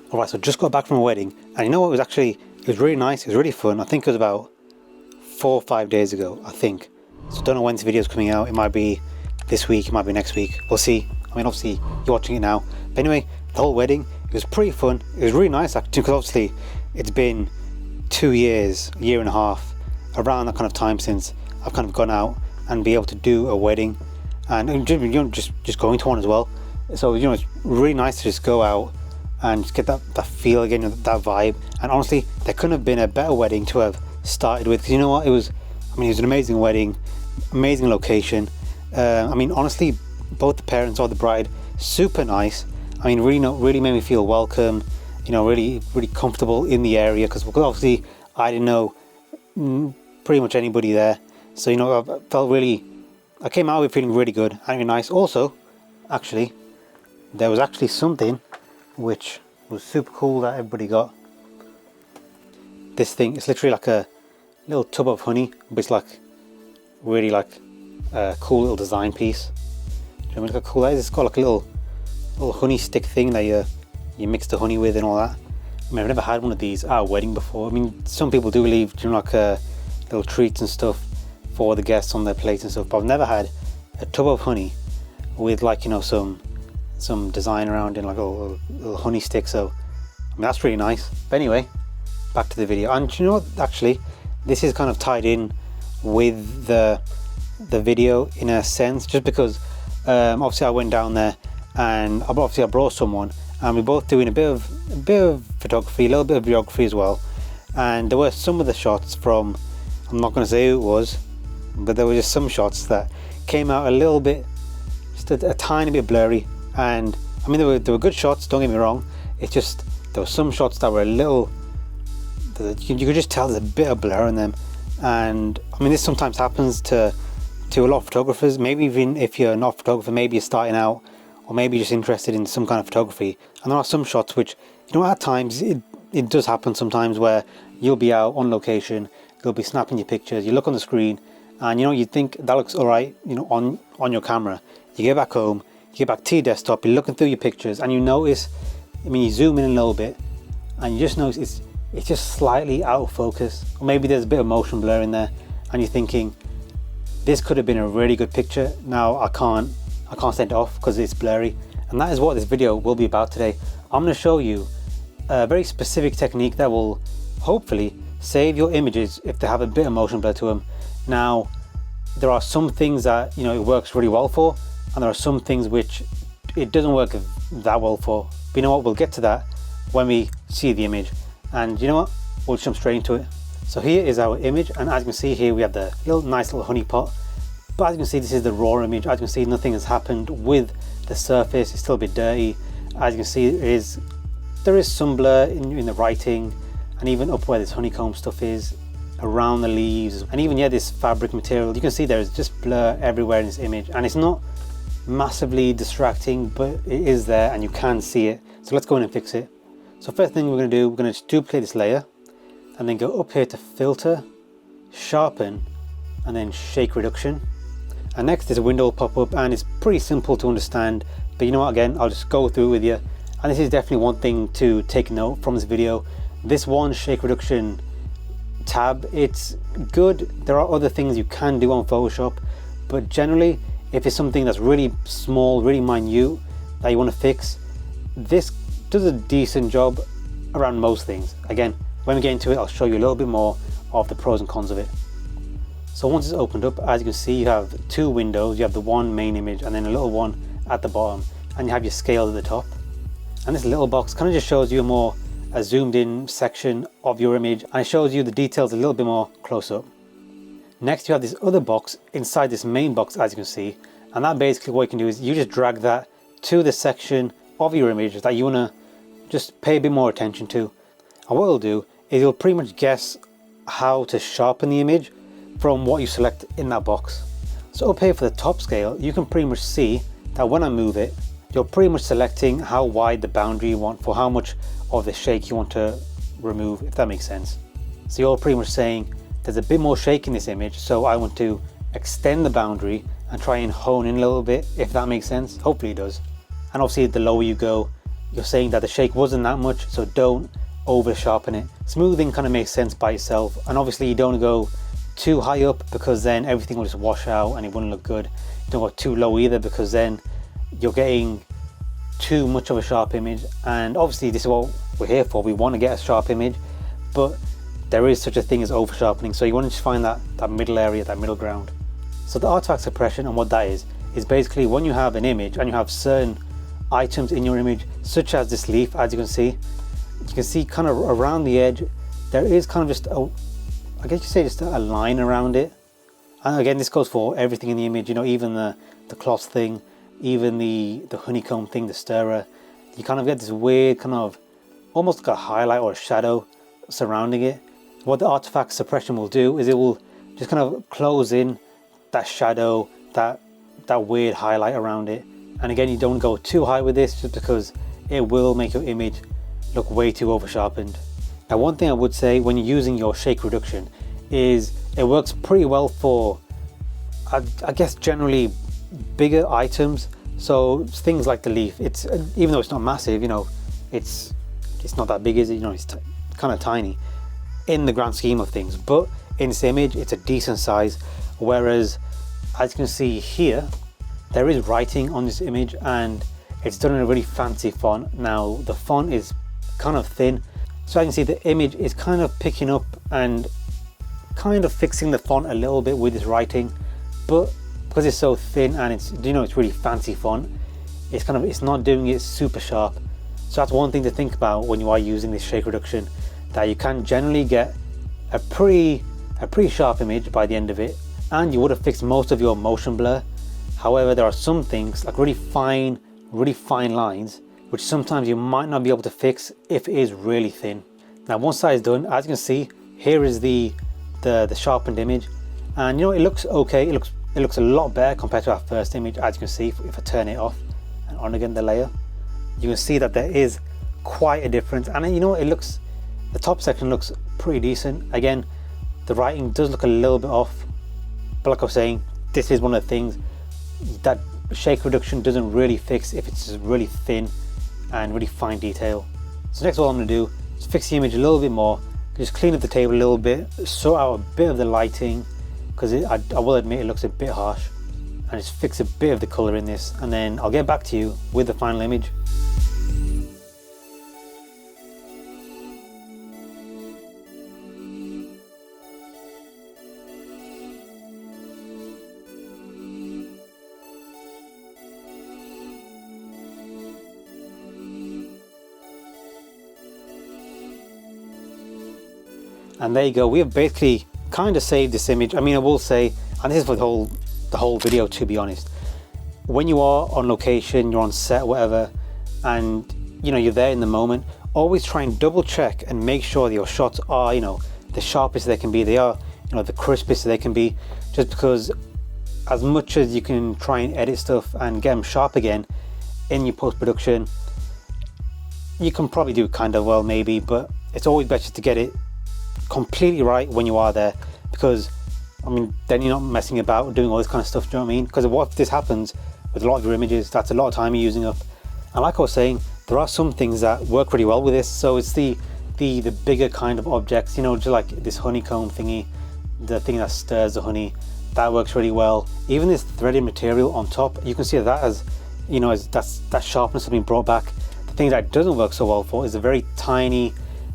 Alright, so just got back from a wedding, and you know what, it was really nice, it was really fun. I think it was about 4 or 5 days ago, I think. So don't know when this video is coming out. It might be this week, it might be next week. We'll see. I mean, obviously you're watching it now. But anyway, the whole wedding, it was pretty fun. It was really nice actually, because obviously it's been 2 years, a year and a half, around that kind of time since I've kind of gone out and be able to do a wedding, and just going to one as well. So it's really nice to just go out and just get that feel again, that vibe. And honestly, there couldn't have been a better wedding to have started with, because you know what, it was an amazing wedding, amazing location. I mean, honestly, both the parents or the bride, super nice. I mean, really made me feel welcome, really comfortable in the area, because obviously I didn't know pretty much anybody there. So I came out of it feeling really good and really nice. Also, actually, there was actually something which was super cool that everybody got. This thing, it's literally like a little tub of honey, but it's really a cool little design piece. Do you know how cool that is? It's got like a little honey stick thing that you mix the honey with and all that. I mean, I've never had one of these at a wedding before. I mean, some people do leave little treats and stuff for the guests on their plates and stuff, but I've never had a tub of honey with some design around it, like a little honey stick. So I mean, that's really nice. But anyway, back to the video. And you know what, actually this is kind of tied in with the video in a sense, just because obviously I went down there and I brought someone, and we're both doing a bit of photography, a little bit of videography as well. And there were some of the shots from, I'm not going to say who it was, but there were just some shots that came out a little bit, just a tiny bit blurry. And I mean, they were good shots, don't get me wrong. It's just there were some shots that were a little, you could just tell there's a bit of blur in them. And I mean, this sometimes happens to a lot of photographers. Maybe even if you're not a photographer, maybe you're starting out, or maybe you're just interested in some kind of photography. And there are some shots which, at times it does happen sometimes, where you'll be out on location, you'll be snapping your pictures, you look on the screen, and you think that looks all right, on your camera. You get back home, you get back to your desktop, you're looking through your pictures, and you notice, you zoom in a little bit, and you just notice it's just slightly out of focus, or maybe there's a bit of motion blur in there, and you're thinking, this could have been a really good picture. Now I can't send it off because it's blurry. And that is what this video will be about today. I'm going to show you a very specific technique that will hopefully save your images if they have a bit of motion blur to them. Now, there are some things that it works really well for, and there are some things which it doesn't work that well for. But you know what, we'll get to that when we see the image. And you know what, we'll jump straight into it. So here is our image, and as you can see here, we have the nice little honey pot. But as you can see, this is the raw image. As you can see, nothing has happened with the surface. It's still a bit dirty. As you can see, there is some blur in the writing, and even up where this honeycomb stuff is, around the leaves, and even this fabric material. You can see there is just blur everywhere in this image, and it's not massively distracting, but it is there and you can see it. So let's go in and fix it. So first thing we're going to do, we're going to duplicate this layer, and then go up here to filter, sharpen, and then shake reduction. And next is a window will pop up, and it's pretty simple to understand, but you know what, again, I'll just go through with you. And this is definitely one thing to take note from this video. This one shake reduction tab, it's good. There are other things you can do on Photoshop, but generally, if it's something that's really small, really minute that you want to fix, this does a decent job around most things. Again, when we get into it, I'll show you a little bit more of the pros and cons of it. So once it's opened up, as you can see, you have two windows. You have the one main image and then a little one at the bottom, and you have your scale at the top. And this little box kind of just shows you a zoomed in section of your image, and it shows you the details a little bit more close up. Next, you have this other box inside this main box, as you can see, and that basically what you can do is you just drag that to the section of your image that you want to just pay a bit more attention to. And what it'll do is it'll pretty much guess how to sharpen the image from what you select in that box. So up here for the top scale, you can pretty much see that when I move it, you're pretty much selecting how wide the boundary you want for how much of the shake you want to remove, if that makes sense. So you're pretty much saying there's a bit more shake in this image, so I want to extend the boundary and try and hone in a little bit, if that makes sense. Hopefully it does. And obviously the lower you go, you're saying that the shake wasn't that much, so don't over sharpen it. Smoothing kind of makes sense by itself, and obviously you don't go too high up because then everything will just wash out and it wouldn't look good. You don't go too low either because then you're getting too much of a sharp image, and obviously this is what we're here for. We want to get a sharp image, but there is such a thing as over sharpening, so you want to just find that middle area, that middle ground. So the artifact suppression, and what that is basically when you have an image and you have certain items in your image, such as this leaf, as you can see kind of around the edge there is kind of just a, I guess you say just a line around it. And again, this goes for everything in the image, you know, even the cloth thing, even the honeycomb thing, the stirrer. You kind of get this weird kind of almost like a highlight or a shadow surrounding it. What the artifact suppression will do is it will just kind of close in that shadow, that weird highlight around it. And again, you don't go too high with this just because it will make your image look way too over sharpened. Now, one thing I would say when you're using your shake reduction is it works pretty well for, I guess, generally bigger items. So things like the leaf, it's, even though it's not massive, you know, it's not that big, is it? You know, it's kind of tiny in the grand scheme of things, but in this image it's a decent size. Whereas as you can see here, there is writing on this image and it's done in a really fancy font. Now the font is kind of thin, so I can see the image is kind of picking up and kind of fixing the font a little bit with this writing, but because it's so thin and it's, you know, it's really fancy font, it's not doing it super sharp. So that's one thing to think about when you are using this shake reduction, that you can generally get a pretty sharp image by the end of it, and you would have fixed most of your motion blur. However, there are some things like really fine lines which sometimes you might not be able to fix if it is really thin. Now once that is done, as you can see, here is the sharpened image, and you know, it looks okay. It looks a lot better compared to our first image. As you can see, if I turn it off and on again the layer, you can see that there is quite a difference. And you know, the top section looks pretty decent. Again, the writing does look a little bit off, but like I was saying, this is one of the things that shake reduction doesn't really fix if it's just really thin and really fine detail. So next, what I'm going to do is fix the image a little bit more, just clean up the table a little bit, sort out a bit of the lighting, because I will admit it looks a bit harsh, and just fix a bit of the color in this, and then I'll get back to you with the final image. And there you go, we have basically kind of saved this image. I mean, I will say, and this is for the whole video, to be honest, when you are on location, you're on set, whatever, and you know, you're there in the moment, always try and double check and make sure that your shots are, you know, the sharpest they can be, they are, you know, the crispest they can be. Just because as much as you can try and edit stuff and get them sharp again in your post-production, you can probably do kind of well maybe, but it's always better to get it completely right when you are there, because I mean, then you're not messing about doing all this kind of stuff. Do you know what I mean? Because what if this happens with a lot of your images? That's a lot of time you're using up. And like I was saying, there are some things that work really well with this. So it's the bigger kind of objects, you know, just like this honeycomb thingy, the thing that stirs the honey, that works really well. Even this threaded material on top, you can see that as, you know, as that sharpness has been brought back. The thing that doesn't work so well for is the very tiny,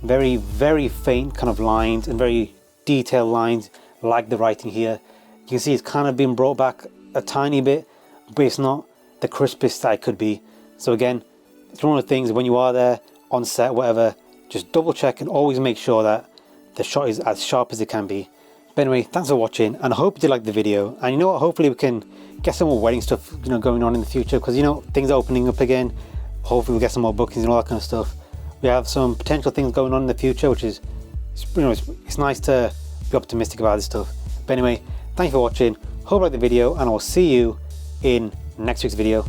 very faint kind of lines and very detailed lines, like the writing here. You can see it's kind of been brought back a tiny bit, but it's not the crispest that it could be. So again, it's one of the things when you are there on set, whatever, just double check and always make sure that the shot is as sharp as it can be. But anyway, thanks for watching, and I hope you did like the video. And you know what, hopefully we can get some more wedding stuff, you know, going on in the future, because you know, things are opening up again. Hopefully we'll get some more bookings and all that kind of stuff. We have some potential things going on in the future, which is, you know, it's nice to be optimistic about this stuff. But anyway, thank you for watching. Hope you liked the video, and I will see you in next week's video.